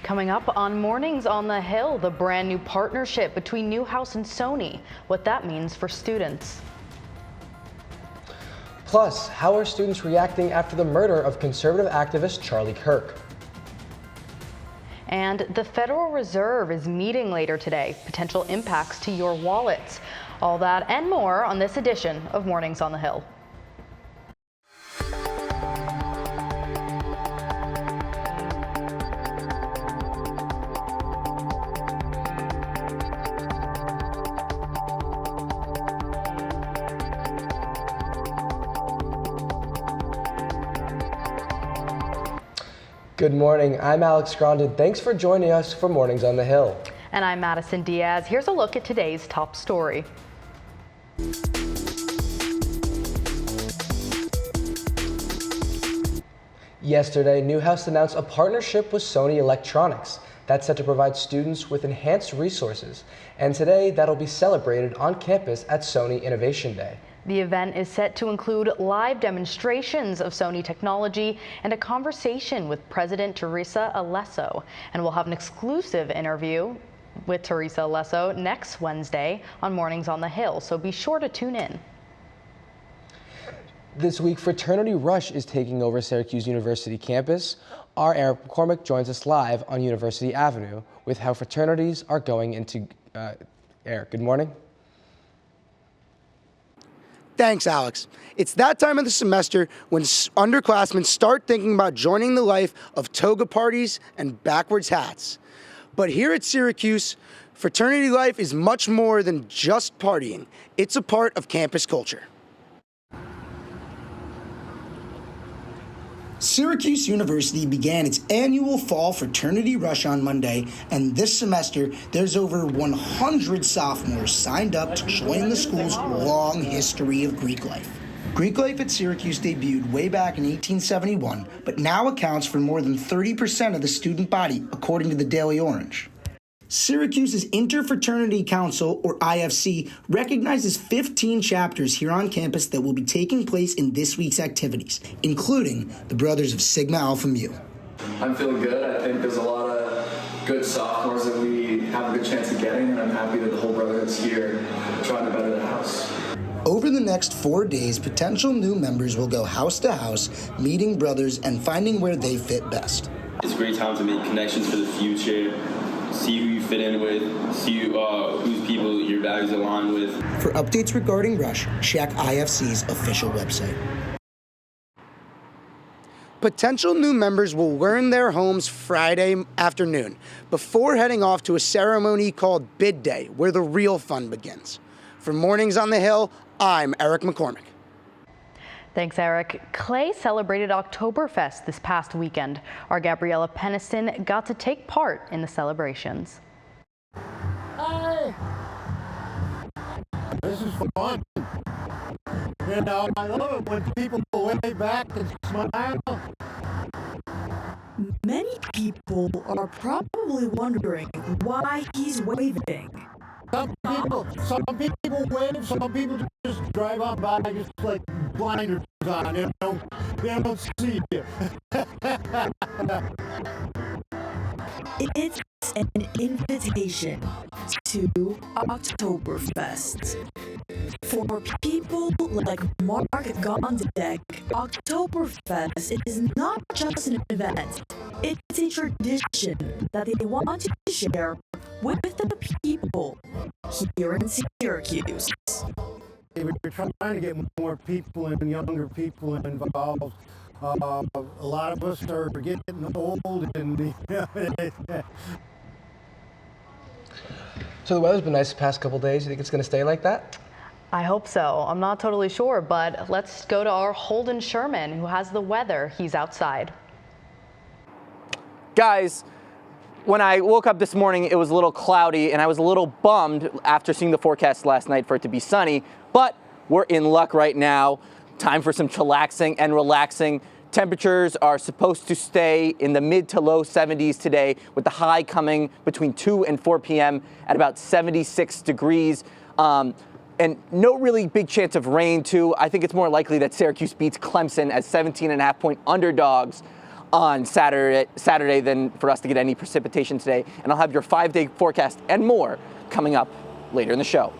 Coming up on Mornings on the Hill, the brand new partnership between Newhouse and Sony, what that means for students. Plus, how are students reacting after the murder of conservative activist Charlie Kirk? And the Federal Reserve is meeting later today. Potential impacts to your wallets. All that and more on this edition of Mornings on the Hill. Good morning, I'm Alex Grondin. Thanks for joining us for Mornings on the Hill. And I'm Madison Diaz. Here's a look at today's top story. Yesterday, Newhouse announced a partnership with Sony Electronics that's set to provide students with enhanced resources. And today, that'll be celebrated on campus at Sony Innovation Day. The event is set to include live demonstrations of Sony technology and a conversation with President Teresa Alesso. And we'll have an exclusive interview with Teresa Alesso next Wednesday on Mornings on the Hill, so be sure to tune in. This week, Fraternity Rush is taking over Syracuse University campus. Our Eric McCormick joins us live on University Avenue with how fraternities are going into... Eric, good morning. Thanks, Alex. It's that time of the semester when underclassmen start thinking about joining the life of toga parties and backwards hats. But here at Syracuse, fraternity life is much more than just partying. It's a part of campus culture. Syracuse University began its annual Fall Fraternity Rush on Monday, and this semester, there's over 100 sophomores signed up to join the school's long history of Greek life. Greek life at Syracuse debuted way back in 1871, but now accounts for more than 30% of the student body, according to the Daily Orange. Syracuse's Interfraternity Council, or IFC, recognizes 15 chapters here on campus that will be taking place in this week's activities, including the Brothers of Sigma Alpha Mu. I'm feeling good. I think there's a lot of good sophomores that we have a good chance of getting, and I'm happy that the whole Brotherhood's here trying to better the house. Over the next 4 days, potential new members will go house to house, meeting brothers and finding where they fit best. It's a great time to make connections for the future. See who you fit in with, see whose people your values align with. For updates regarding Rush, check IFC's official website. Potential new members will learn their homes Friday afternoon before heading off to a ceremony called Bid Day, where the real fun begins. For Mornings on the Hill, I'm Eric McCormick. Thanks, Eric. Clay celebrated Oktoberfest this past weekend. Our Gabriella Pennison got to take part in the celebrations. Hi! This is fun. You know, I love it when people wave back and smile. Many people are probably wondering why he's waving. Some people wave, some people just drive on by just like blinders on, they don't see you. It's an invitation to Oktoberfest. For people like Mark Gondek, Oktoberfest is not just an event. It's a tradition that they want to share with the people here in Syracuse. We're trying to get more people and younger people involved. A lot of us are getting old and So the weather's been nice the past couple days. You think it's going to stay like that? I hope so. I'm not totally sure, but let's go to our Holden Sherman, who has the weather. He's outside. Guys, when I woke up this morning, it was a little cloudy, and I was a little bummed after seeing the forecast last night for it to be sunny, but we're in luck right now. Time for some chillaxing and relaxing. Temperatures are supposed to stay in the mid to low 70s today, with the high coming between 2 and 4 p.m. at about 76 degrees. And no really big chance of rain, too. I think it's more likely that Syracuse beats Clemson as 17.5-point underdogs. on Saturday than for us to get any precipitation today. And I'll have your 5-day forecast and more coming up later in the show.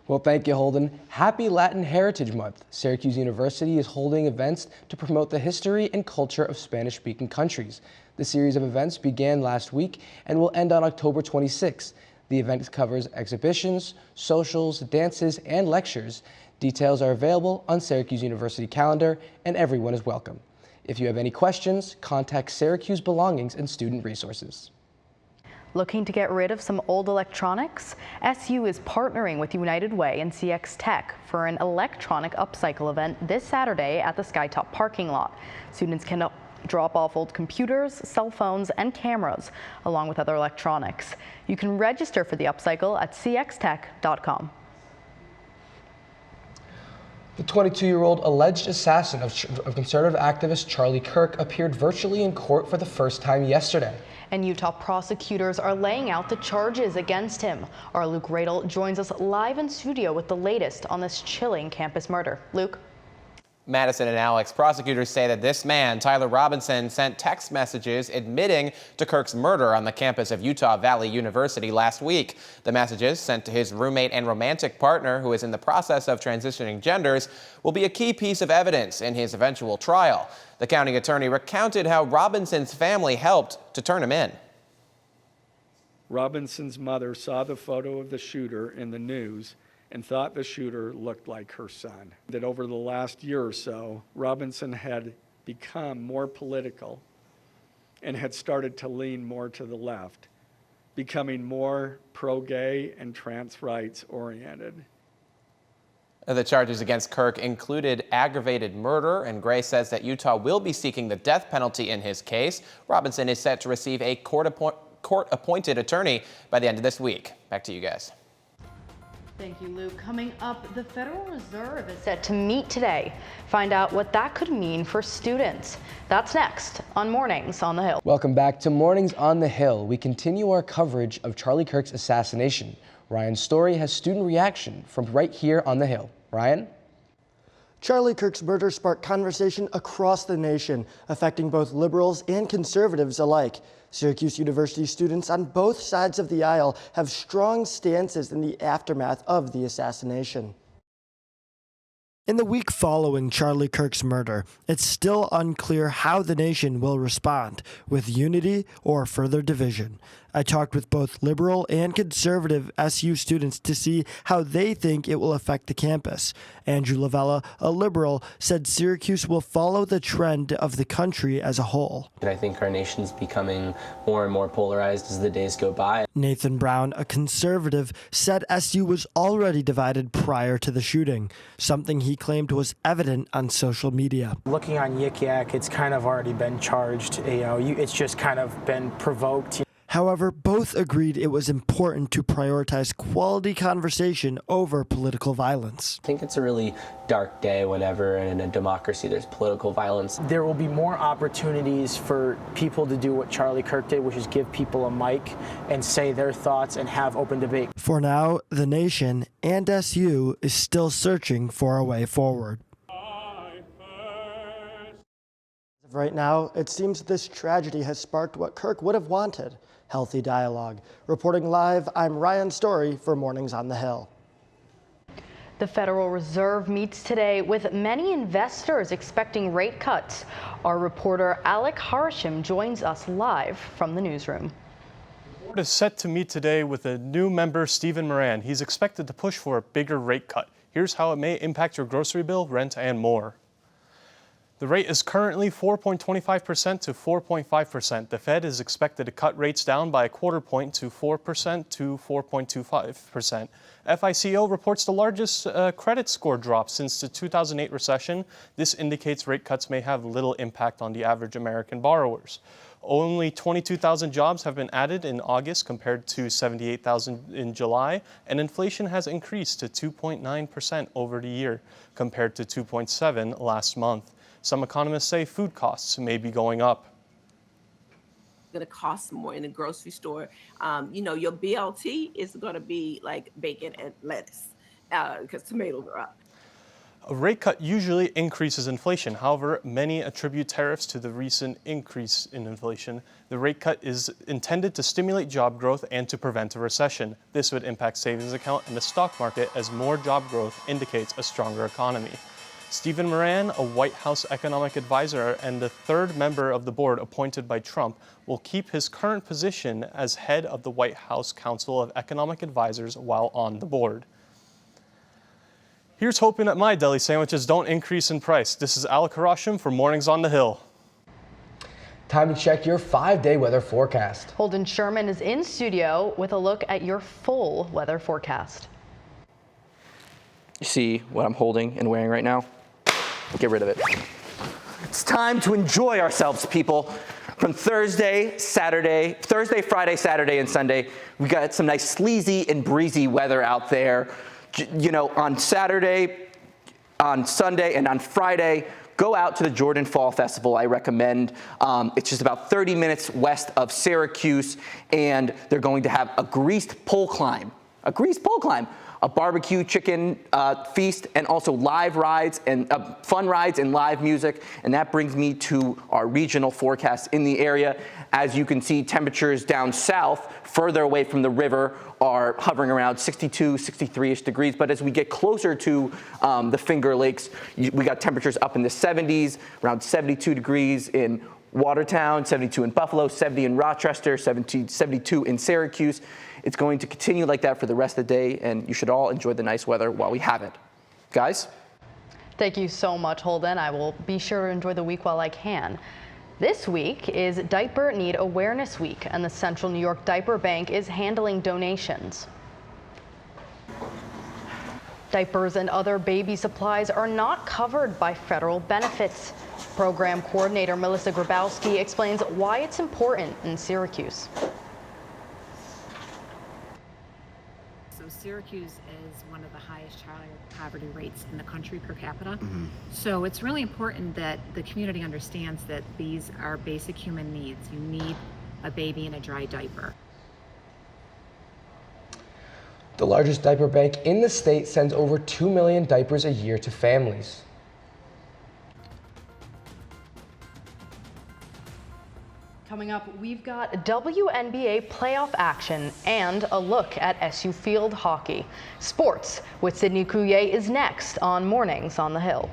Well, thank you, Holden. Happy Latin Heritage Month. Syracuse University is holding events to promote the history and culture of Spanish-speaking countries. The series of events began last week and will end on October 26th. The event covers exhibitions, socials, dances, and lectures. Details are available on Syracuse University calendar, and everyone is welcome. If you have any questions, contact Syracuse Belongings and Student Resources. Looking to get rid of some old electronics? SU is partnering with United Way and CX Tech for an electronic upcycle event this Saturday at the Skytop parking lot. Students can drop off old computers, cell phones, and cameras, along with other electronics. You can register for the upcycle at cxtech.com. The 22-year-old alleged assassin of conservative activist Charlie Kirk appeared virtually in court for the first time yesterday. And Utah prosecutors are laying out the charges against him. Our Luke Radel joins us live in studio with the latest on this chilling campus murder. Luke? Madison and Alex, prosecutors say that this man, Tyler Robinson, sent text messages admitting to Kirk's murder on the campus of Utah Valley University last week. The messages, sent to his roommate and romantic partner, who is in the process of transitioning genders, will be a key piece of evidence in his eventual trial. The county attorney recounted how Robinson's family helped to turn him in. Robinson's mother saw the photo of the shooter in the news and thought the shooter looked like her son. That over the last year or so, Robinson had become more political and had started to lean more to the left, becoming more pro-gay and trans rights oriented. The charges against Kirk included aggravated murder, and Gray says that Utah will be seeking the death penalty in his case. Robinson is set to receive a court-appointed attorney by the end of this week. Back to you guys. Thank you, Luke. Coming up, the Federal Reserve is set to meet today. Find out what that could mean for students. That's next on Mornings on the Hill. Welcome back to Mornings on the Hill. We continue our coverage of Charlie Kirk's assassination. Ryan's story has student reaction from right here on the Hill. Ryan? Charlie Kirk's murder sparked conversation across the nation, affecting both liberals and conservatives alike. Syracuse University students on both sides of the aisle have strong stances in the aftermath of the assassination. In the week following Charlie Kirk's murder, it's still unclear how the nation will respond, with unity or further division. I talked with both liberal and conservative SU students to see how they think it will affect the campus. Andrew Lavella, a liberal, said Syracuse will follow the trend of the country as a whole. I think our nation's becoming more and more polarized as the days go by. Nathan Brown, a conservative, said SU was already divided prior to the shooting, something he claimed was evident on social media. Looking on Yik Yak, it's kind of already been charged. It's just kind of been provoked. However, both agreed it was important to prioritize quality conversation over political violence. I think it's a really dark day whenever in a democracy there's political violence. There will be more opportunities for people to do what Charlie Kirk did, which is give people a mic and say their thoughts and have open debate. For now, the nation and SU is still searching for a way forward. Right now, it seems this tragedy has sparked what Kirk would have wanted: healthy dialogue. Reporting live, I'm Ryan Story for Mornings on the Hill. The Federal Reserve meets today with many investors expecting rate cuts. Our reporter Alec Harsham joins us live from the newsroom. The board is set to meet today with a new member, Stephen Moran. He's expected to push for a bigger rate cut. Here's how it may impact your grocery bill, rent, and more. The rate is currently 4.25% to 4.5%. The Fed is expected to cut rates down by a quarter point to 4% to 4.25%. FICO reports the largest credit score drop since the 2008 recession. This indicates rate cuts may have little impact on the average American borrowers. Only 22,000 jobs have been added in August compared to 78,000 in July, and inflation has increased to 2.9% over the year compared to 2.7% last month. Some economists say food costs may be going up. It's going to cost more in the grocery store. Your BLT is going to be like bacon and lettuce because tomatoes are up. A rate cut usually increases inflation. However, many attribute tariffs to the recent increase in inflation. The rate cut is intended to stimulate job growth and to prevent a recession. This would impact savings account and the stock market as more job growth indicates a stronger economy. Stephen Moran, a White House economic advisor and the third member of the board appointed by Trump, will keep his current position as head of the White House Council of Economic Advisors while on the board. Here's hoping that my deli sandwiches don't increase in price. This is Alec Harashim for Mornings on the Hill. Time to check your 5-day weather forecast. Holden Sherman is in studio with a look at your full weather forecast. You see what I'm holding and wearing right now? Get rid of it. It's time to enjoy ourselves, people. From Thursday, Friday, Saturday, and Sunday, we got some nice sleazy and breezy weather out there. You know, on Saturday, on Sunday, and on Friday, go out to the Jordan Fall Festival. I recommend. It's just about 30 minutes west of Syracuse, and they're going to have a greased pole climb. A barbecue chicken feast, and also live rides and fun rides and live music. And that brings me to our regional forecast in the area. As you can see, temperatures down south, further away from the river, are hovering around 62, 63-ish degrees. But as we get closer to the Finger Lakes, we got temperatures up in the 70s, around 72 degrees in Watertown, 72 in Buffalo, 70 in Rochester, 72 in Syracuse. It's going to continue like that for the rest of the day, and you should all enjoy the nice weather while we have it. Guys? Thank you so much, Holden. I will be sure to enjoy the week while I can. This week is Diaper Need Awareness Week, and the Central New York Diaper Bank is handling donations. Diapers and other baby supplies are not covered by federal benefits. Program coordinator Melissa Grabowski explains why it's important in Syracuse. Syracuse is one of the highest child poverty rates in the country per capita. So it's really important that the community understands that these are basic human needs. You need a baby in a dry diaper. The largest diaper bank in the state sends over 2 million diapers a year to families. Coming up, we've got WNBA playoff action and a look at SU field hockey. Sports with Sydney Couillet is next on Mornings on the Hill.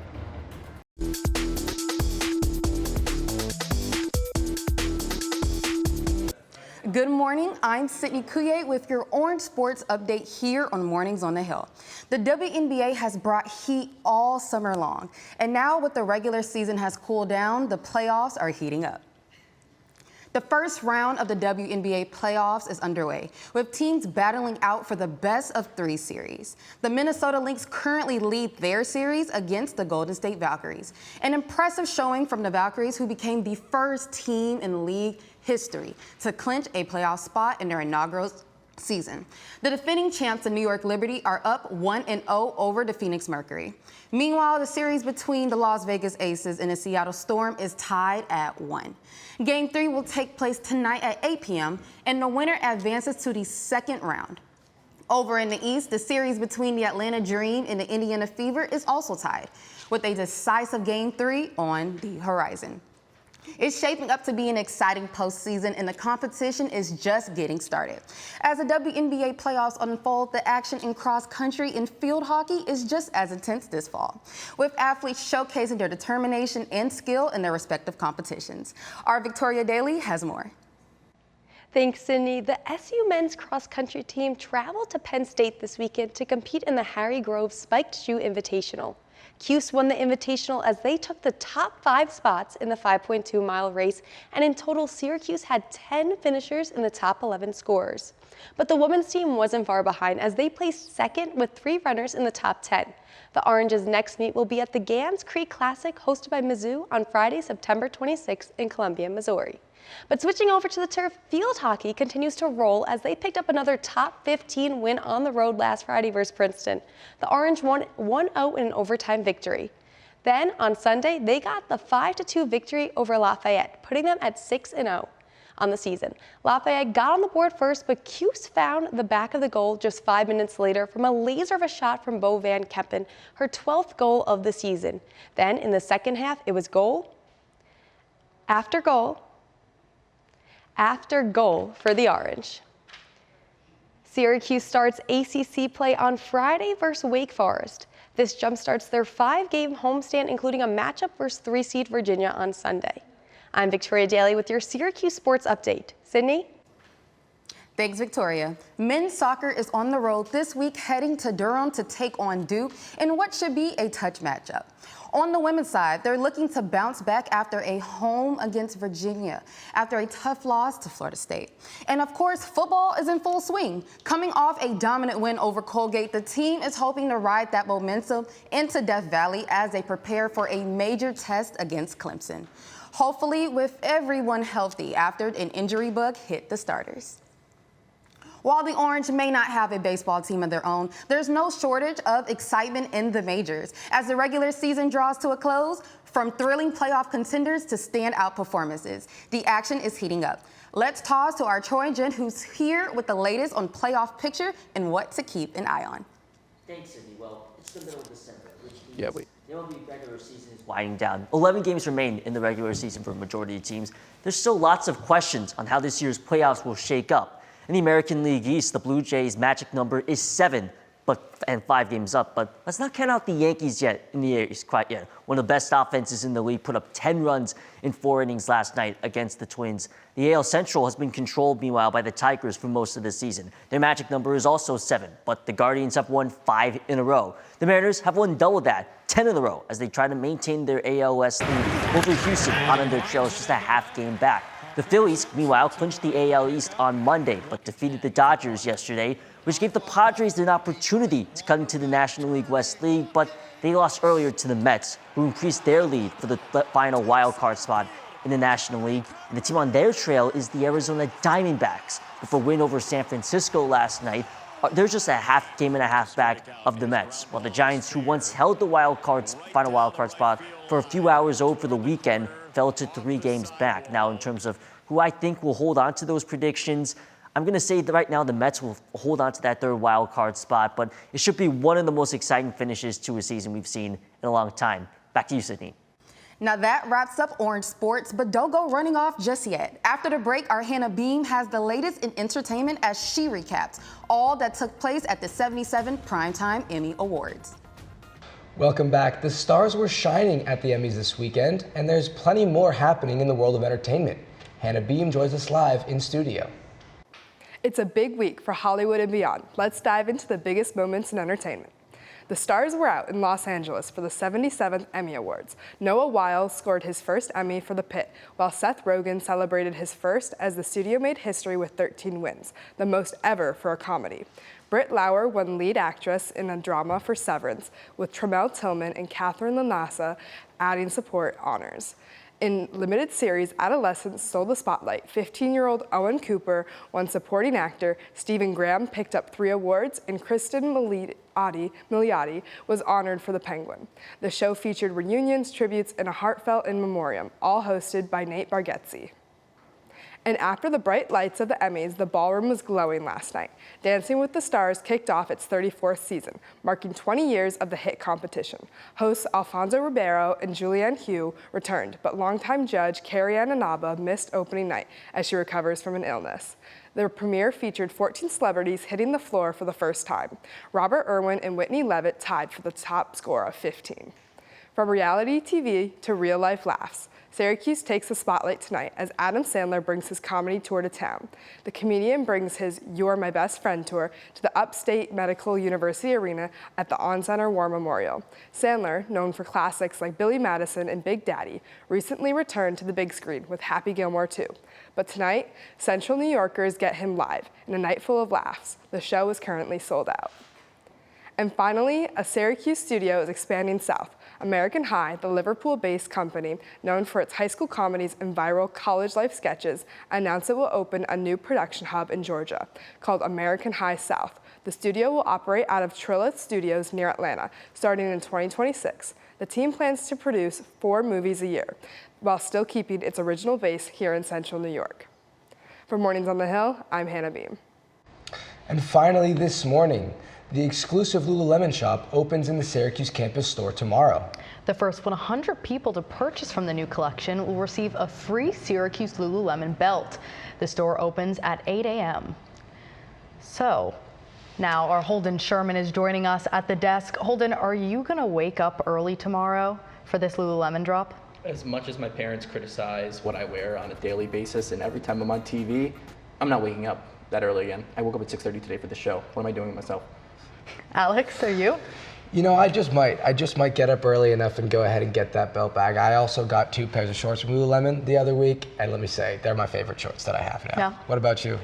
Good morning, I'm Sydney Couillet with your Orange Sports update here on Mornings on the Hill. The WNBA has brought heat all summer long, and now with the regular season has cooled down, the playoffs are heating up. The first round of the WNBA playoffs is underway, with teams battling out for the best of 3 series. The Minnesota Lynx currently lead their series against the Golden State Valkyries. An impressive showing from the Valkyries, who became the first team in league history to clinch a playoff spot in their inaugural season. The defending champs, the New York Liberty, are up 1-0 over the Phoenix Mercury. Meanwhile, the series between the Las Vegas Aces and the Seattle Storm is tied at 1. Game 3 will take place tonight at 8 p.m., and the winner advances to the second round. Over in the East, the series between the Atlanta Dream and the Indiana Fever is also tied, with a decisive Game 3 on the horizon. It's shaping up to be an exciting postseason, and the competition is just getting started. As the WNBA playoffs unfold, the action in cross country and field hockey is just as intense this fall, with athletes showcasing their determination and skill in their respective competitions. Our Victoria Daly has more. Thanks, Sydney. The SU men's cross country team traveled to Penn State this weekend to compete in the Harry Grove Spiked Shoe Invitational. Cuse won the Invitational as they took the top 5 spots in the 5.2-mile race, and in total, Syracuse had 10 finishers in the top 11 scorers. But the women's team wasn't far behind as they placed second with 3 runners in the top 10. The Orange's next meet will be at the Gans Creek Classic hosted by Mizzou on Friday, September 26th in Columbia, Missouri. But switching over to the turf, field hockey continues to roll as they picked up another top 15 win on the road last Friday versus Princeton. The Orange won 1-0 in an overtime victory. Then on Sunday, they got the 5-2 victory over Lafayette, putting them at 6-0. on the season. Lafayette got on the board first, but Cuse found the back of the goal just 5 minutes later from a laser of a shot from Bo Van Kempen, her 12th goal of the season. Then in the second half, it was goal after goal after goal for the Orange. Syracuse starts ACC play on Friday versus Wake Forest. This jumpstarts their 5-game homestand, including a matchup versus 3-seed Virginia on Sunday. I'm Victoria Daly with your Syracuse Sports Update. Sydney? Thanks, Victoria. Men's soccer is on the road this week, heading to Durham to take on Duke in what should be a touch matchup. On the women's side, they're looking to bounce back after a home against Virginia, after a tough loss to Florida State. And of course, football is in full swing. Coming off a dominant win over Colgate, the team is hoping to ride that momentum into Death Valley as they prepare for a major test against Clemson. Hopefully with everyone healthy after an injury bug hit the starters. While the Orange may not have a baseball team of their own, there's no shortage of excitement in the majors. As the regular season draws to a close, from thrilling playoff contenders to standout performances, the action is heating up. Let's toss to our Troy Jen, who's here with the latest on playoff picture and what to keep an eye on. Thanks, Sydney. Well, it's the middle of December, which means the MLB regular season is winding down. 11 games remain in the regular season for a majority of teams. There's still lots of questions on how this year's playoffs will shake up. In the American League East, the Blue Jays' magic number is 7, and 5 games up. But let's not count out the Yankees yet in the East quite yet. One of the best offenses in the league put up 10 runs in 4 innings last night against the Twins. The AL Central has been controlled, meanwhile, by the Tigers for most of the season. Their magic number is also 7, but the Guardians have won 5 in a row. The Mariners have won double that, 10 in a row, as they try to maintain their AL West lead. Over Houston, on their trail, is just a half game back. The Phillies, meanwhile, clinched the AL East on Monday, but defeated the Dodgers yesterday, which gave the Padres an opportunity to cut into the National League West League, but they lost earlier to the Mets, who increased their lead for the final wild card spot in the National League. And the team on their trail is the Arizona Diamondbacks, with a win over San Francisco last night. They're just a game and a half back of the Mets, while the Giants, who once held the final wild card spot for a few hours over the weekend, fell to 3 games back. Now, in terms of who I think will hold on to those predictions, I'm going to say that right now the Mets will hold on to that 3rd wild card spot, but it should be one of the most exciting finishes to a season we've seen in a long time. Back to you, Sydney. Now that wraps up Orange Sports, but don't go running off just yet. After the break, our Hannah Beam has the latest in entertainment as she recaps all that took place at the 77 Primetime Emmy Awards. Welcome back. The stars were shining at the Emmys this weekend, and there's plenty more happening in the world of entertainment. Hannah Beam joins us live in studio. It's a big week for Hollywood and beyond. Let's dive into the biggest moments in entertainment. The stars were out in Los Angeles for the 77th Emmy Awards. Noah Wyle scored his first Emmy for The Pit, while Seth Rogen celebrated his first as the studio made history with 13 wins, the most ever for a comedy. Britt Lauer won lead actress in a drama for Severance, with Tremel Tillman and Catherine Lanassa adding support honors. In limited series, Adolescents stole the spotlight. 15-year-old Owen Cooper won supporting actor, Stephen Graham picked up 3 awards, and Kristen Milioti was honored for The Penguin. The show featured reunions, tributes, and a heartfelt in memoriam, all hosted by Nate Bargatze. And after the bright lights of the Emmys, the ballroom was glowing last night. Dancing with the Stars kicked off its 34th season, marking 20 years of the hit competition. Hosts Alfonso Ribeiro and Julianne Hough returned, but longtime judge Carrie Ann Inaba missed opening night as she recovers from an illness. The premiere featured 14 celebrities hitting the floor for the first time. Robert Irwin and Whitney Levitt tied for the top score of 15. From reality TV to real-life laughs, Syracuse takes the spotlight tonight as Adam Sandler brings his comedy tour to town. The comedian brings his You're My Best Friend tour to the Upstate Medical University Arena at the On-Center War Memorial. Sandler, known for classics like Billy Madison and Big Daddy, recently returned to the big screen with Happy Gilmore 2. But tonight, Central New Yorkers get him live in a night full of laughs. The show is currently sold out. And finally, a Syracuse studio is expanding south. American High, the Liverpool-based company known for its high school comedies and viral college life sketches, announced it will open a new production hub in Georgia called American High South. The studio will operate out of Trilla Studios near Atlanta, starting in 2026. The team plans to produce 4 movies a year, while still keeping its original base here in Central New York. For Mornings on the Hill, I'm Hannah Beam. And finally this morning, the exclusive Lululemon shop opens in the Syracuse campus store tomorrow. The first 100 people to purchase from the new collection will receive a free Syracuse Lululemon belt. The store opens at 8 a.m. So now our Holden Sherman is joining us at the desk. Holden, are you going to wake up early tomorrow for this Lululemon drop? As much as my parents criticize what I wear on a daily basis and every time I'm on TV, I'm not waking up that early again. I woke up at 6:30 today for the show. What am I doing with myself? Alex, are you? You know, I just might get up early enough and go ahead and get that belt bag. I also got 2 pairs of shorts from Lululemon the other week, and let me say, they're my favorite shorts that I have now. Yeah. What about you?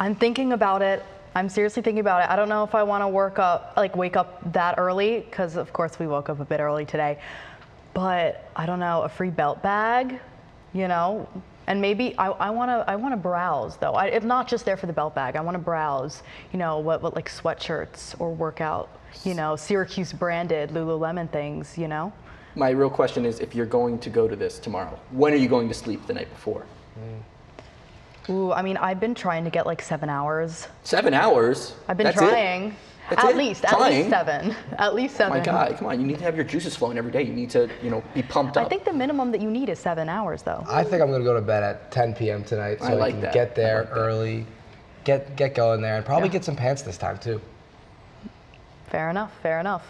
I'm thinking about it. I'm seriously thinking about it. I don't know if I want to wake up that early, because of course we woke up a bit early today. But I don't know, a free belt bag, you know, and maybe I want to browse though. If not just there for the belt bag, I want to browse, you know, what like sweatshirts or workout, you know, Syracuse branded Lululemon things, you know. My real question is, if you're going to go to this tomorrow, when are you going to sleep the night before? Ooh, I mean, I've been trying to get like 7 hours. 7 hours? I've been That's trying. It? That's At it? least Trying? 7. At least 7. Oh my God, come on, you need to have your juices flowing every day. You need to, you know, be pumped up. I think the minimum that you need is 7 hours though. I think I'm going to go to bed at 10 p.m. tonight so I can that. get there early, get going there, and probably get some pants this time too. Fair enough, fair enough.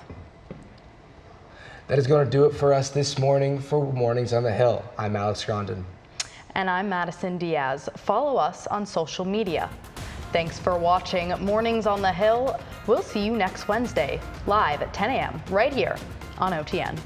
That is going to do it for us this morning for Mornings on the Hill. I'm Alex Grondin. And I'm Madison Diaz. Follow us on social media. Thanks for watching Mornings on the Hill. We'll see you next Wednesday, live at 10 a.m. right here on OTN.